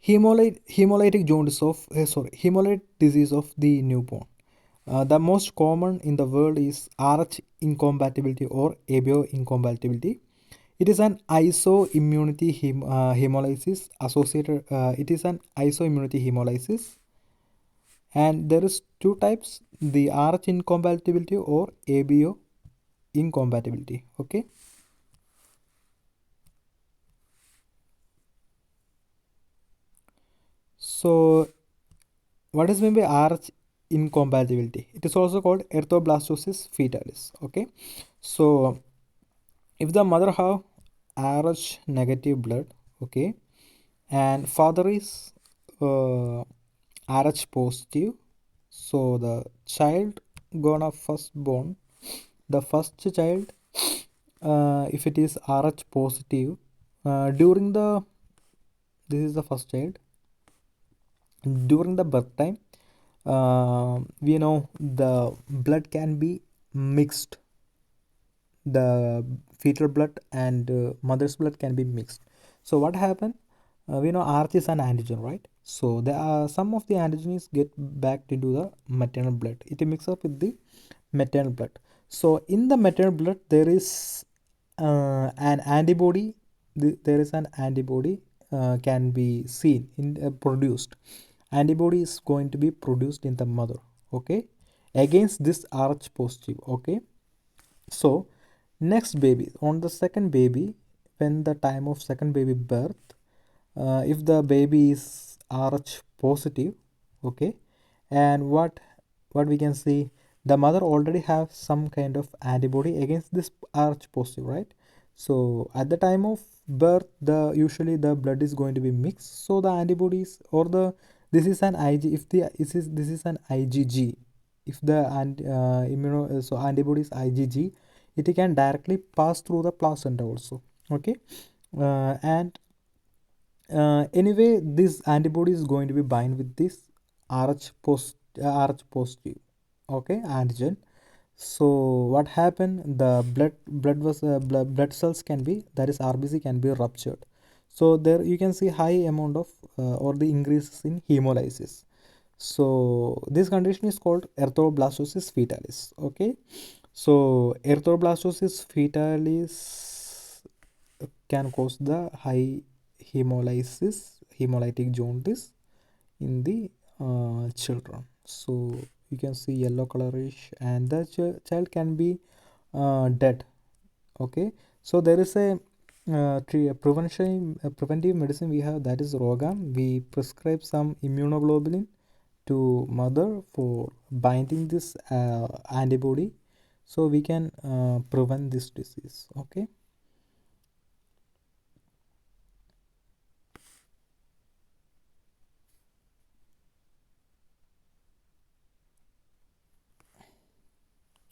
Hemolytic jaundice of hemolytic disease of the newborn. The most common in the world is Rh incompatibility or ABO incompatibility. It is an isoimmunity hemolysis associated. It is an isoimmunity hemolysis, and there is two types: the Rh incompatibility or ABO incompatibility. Okay. So, what is meant by Rh incompatibility? It is also called erythroblastosis fetalis. Okay. So, if the mother have Rh negative blood, okay, and father is Rh positive, so the child gonna first born, the first child, if it is Rh positive, during the this is the first child, during the birth time, we know the blood can be mixed, the fetal blood and mother's blood can be mixed. So what happened, we know Rh is an antigen, right? So there are some of the antigens get back into the maternal blood, it mix up with the maternal blood. So in the maternal blood there is an antibody, there is an antibody can be seen in produced, antibody is going to be produced in the mother, okay, against this Rh positive. Okay. So next baby, on the second baby, when the time of second baby birth, if the baby is Rh positive, okay, and what we can see, the mother already have some kind of antibody against this Rh positive, right? So at the time of birth, the usually the blood is going to be mixed, so the antibodies or the this is an Ig, if the this is an IgG, if the so antibody is IgG, it can directly pass through the placenta also. Okay. And anyway this antibody is going to be bind with this Rh positive, okay, antigen. So what happened, the blood cells can be, that is RBC, can be ruptured. So there you can see high amount of or the increases in hemolysis. So this condition is called erythroblastosis fetalis. Okay. So erythroblastosis fetalis can cause the high hemolytic jaundice in the children. So you can see yellow colorish, and the child can be dead. Okay. So there is a preventive medicine we have, that is Rogam. We prescribe some immunoglobulin to mother for binding this antibody, so we can prevent this disease. Okay.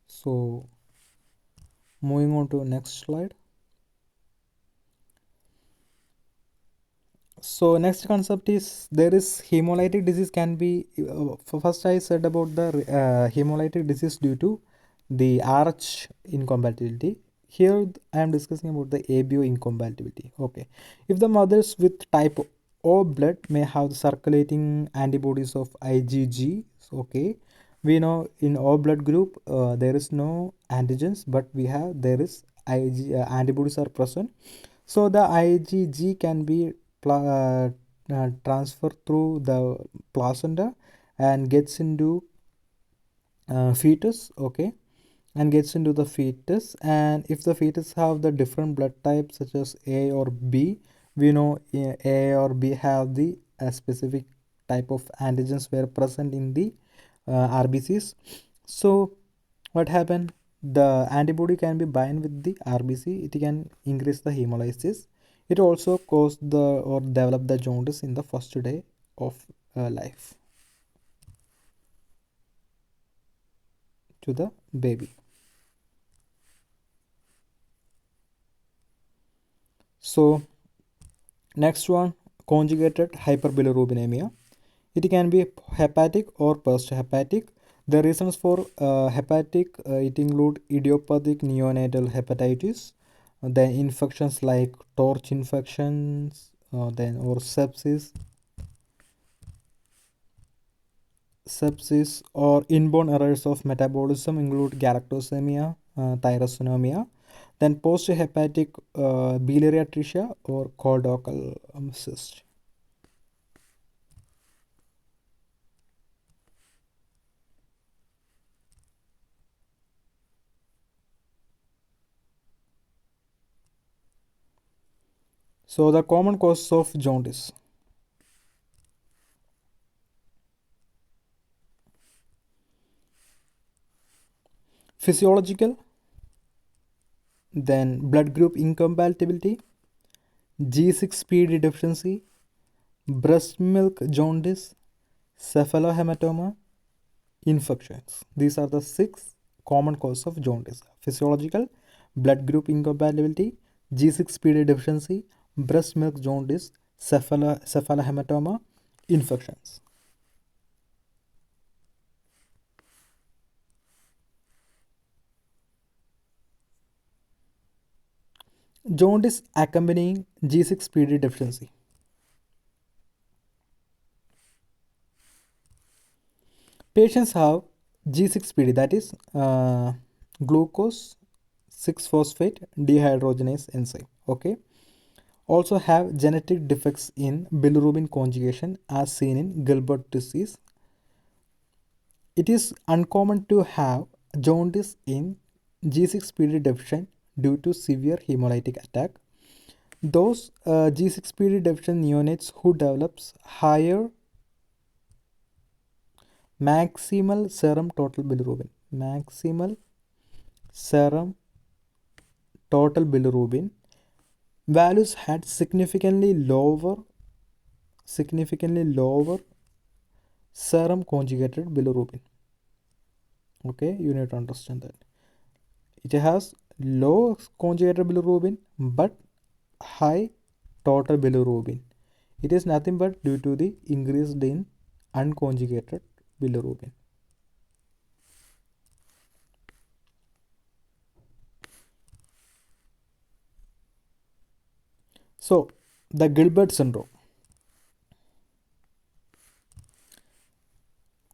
So moving on to next slide. So next concept is, there is hemolytic disease can be first I said about the hemolytic disease due to the Rh incompatibility. Here I am discussing about the ABO incompatibility. Okay. If the mothers with type O blood may have the circulating antibodies of IgG, okay, we know in O blood group there is no antigens, but we have, there is antibodies are present. So the IgG can be transferred through the placenta and gets into fetus. Okay. And gets into the fetus, and if the fetus have the different blood types such as A or B, we know A or B have the specific type of antigens were present in the RBCs. So what happened, the antibody can be bind with the RBC, it can increase the hemolysis. It also cause the or develop the jaundice in the first day of life to the baby. So next one, conjugated hyperbilirubinemia. It can be hepatic or post-hepatic. The reasons for hepatic, it include idiopathic neonatal hepatitis, then infections like torch infections, then or sepsis, sepsis, or inborn errors of metabolism include galactosemia, tyrosinemia, then post-hepatic biliary atresia or codocal cyst. So the common causes of jaundice. Physiological, then blood group incompatibility, G6PD deficiency, breast milk jaundice, cephalohematoma, infections. These are the 6 common causes of jaundice. Physiological, blood group incompatibility, G6PD deficiency, breast milk jaundice, cephalohematoma, infections. Jaundice accompanying G6PD deficiency. Patients have G6PD, that is glucose 6-phosphate dehydrogenase enzyme. Okay. Also have genetic defects in bilirubin conjugation as seen in Gilbert disease. It is uncommon to have jaundice in G6PD deficient due to severe hemolytic attack. Those G6PD deficient neonates who develops higher maximal serum total bilirubin values had significantly lower serum conjugated bilirubin. Okay, you need to understand that it has low conjugated bilirubin but high total bilirubin. It is nothing but due to the increased in unconjugated bilirubin. So the Gilbert syndrome.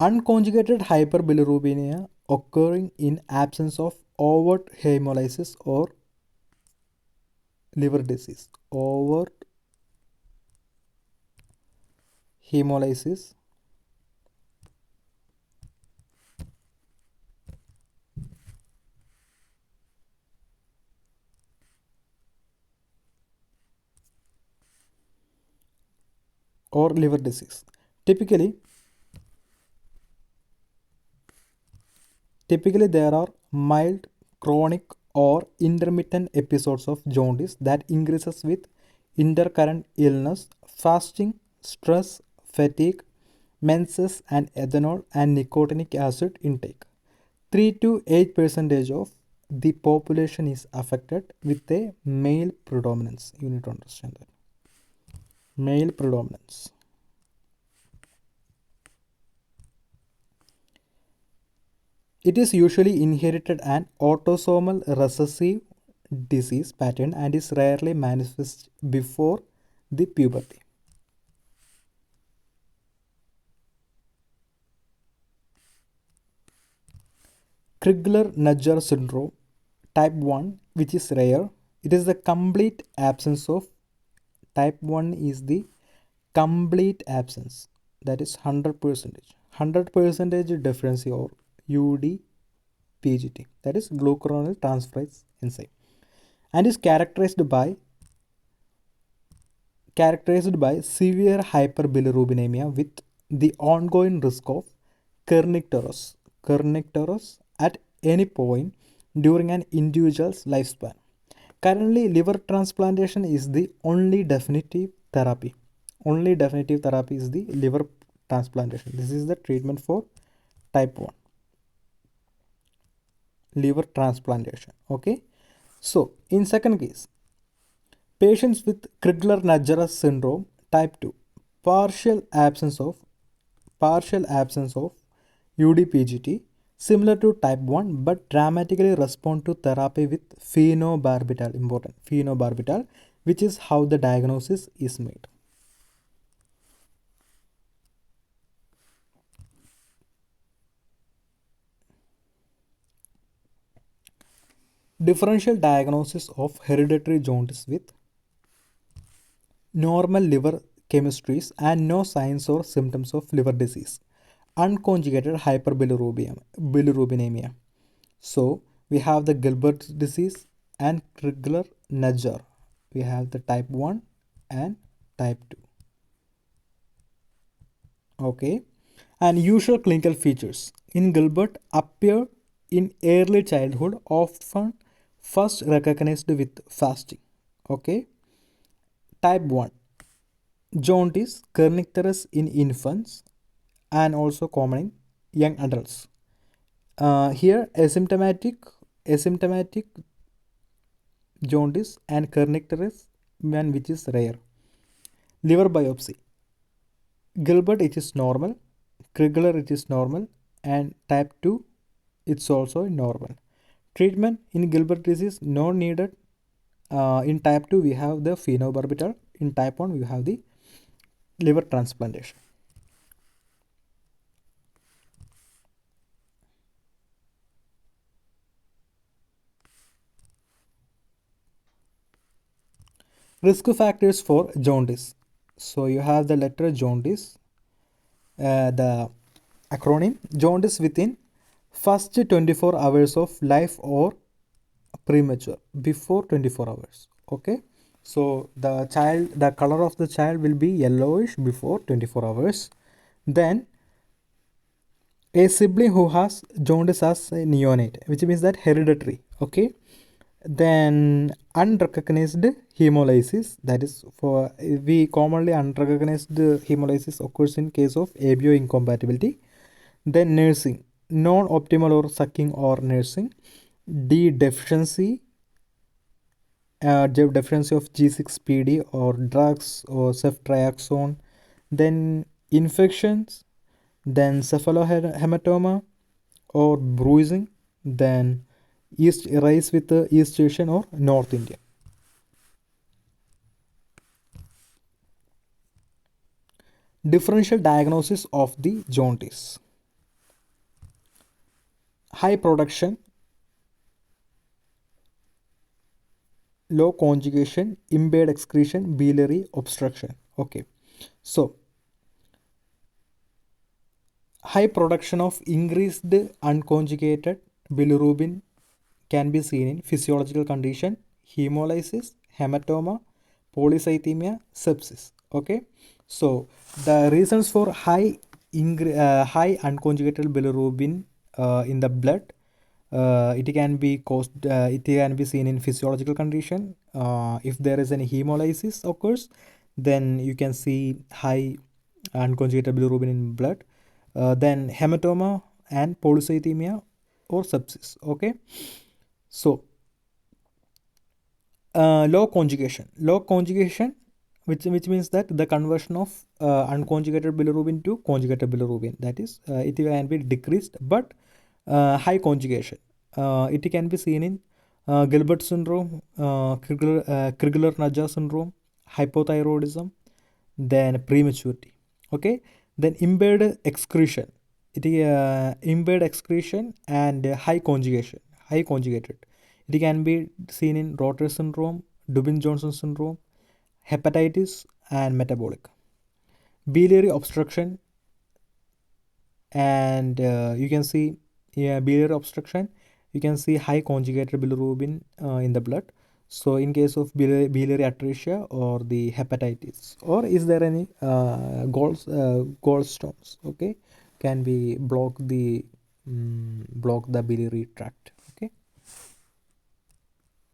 Unconjugated hyperbilirubinemia occurring in absence of overt hemolysis or liver disease. Overt hemolysis or liver disease. Typically there are mild, chronic or intermittent episodes of jaundice that increases with intercurrent illness, fasting, stress, fatigue, menses and ethanol and nicotinic acid intake. 3 to 8% of the population is affected with a male predominance. You need to understand that. Male predominance. It is usually inherited an autosomal recessive disease pattern and is rarely manifest before the puberty. Crigler-Najjar syndrome type 1, which is rare. It is the complete absence of type 1 is the complete absence, that is 100% deficiency or UDPGT, that is glucuronidase transferase enzyme, and is characterized by severe hyperbilirubinemia with the ongoing risk of kernicterus at any point during an individual's lifespan. Currently, liver transplantation is the only definitive therapy. Only definitive therapy is the liver transplantation. This is the treatment for type 1 liver transplantation. Okay. So, in second case, patients with Crigler-Najjar syndrome type 2, partial absence of UDPGT similar to type 1 but dramatically respond to therapy with phenobarbital, which is how the diagnosis is made. Differential diagnosis of hereditary jaundice with normal liver chemistries and no signs or symptoms of liver disease. Unconjugated hyperbilirubinemia. So we have the Gilbert disease and Crigler-Najjar. We have the type 1 and type 2. Okay. And usual clinical features in Gilbert appear in early childhood, often first recognized with fasting. Okay. Type 1 jaundice, kernicterus in infants and also common in young adults. Here asymptomatic jaundice and kernicterus, one which is rare. Liver biopsy. Gilbert it is normal, Crigler it is normal, and type 2 it's also normal. Treatment in Gilbert disease no needed. In type 2 we have the phenobarbital. In type 1 we have the liver transplantation. Risk factors for jaundice. So you have the letter jaundice, the acronym jaundice within first 24 hours of life or premature before 24 hours. Okay, so the color of the child will be yellowish before 24 hours. Then a sibling who has jaundice as a neonate, which means that hereditary. Okay, then unrecognized hemolysis, that is for we commonly unrecognized hemolysis occurs in case of ABO incompatibility. Then nursing, non-optimal or sucking or nursing. D deficiency, deficiency of G6PD or drugs or ceftriaxone. Then infections, then cephalohematoma or bruising, then East rise with the East Asian or North Indian. Differential diagnosis of the jaundice. High production, low conjugation, impaired excretion, biliary obstruction. Okay, so high production of increased unconjugated bilirubin can be seen in physiological condition, hemolysis, hematoma, polycythemia, sepsis. Okay, so the reasons for high unconjugated bilirubin in the blood, it can be caused, it can be seen in physiological condition. If there is any hemolysis occurs, then you can see high unconjugated bilirubin in blood. Then hematoma and polycythemia or sepsis. Okay, so low conjugation, which means that the conversion of unconjugated bilirubin to conjugated bilirubin, that is it can be decreased. But high conjugation, it can be seen in Gilbert syndrome, Crigler-Najjar syndrome, hypothyroidism, then prematurity. Okay, then impaired excretion, impaired excretion and high conjugated, it can be seen in Rotor syndrome, Dubin-Johnson syndrome, hepatitis and metabolic. Biliary obstruction, and you can see, yeah, biliary obstruction, you can see high conjugated bilirubin in the blood. So in case of biliary atresia or the hepatitis, or is there any gallstones, okay, can be block the biliary tract.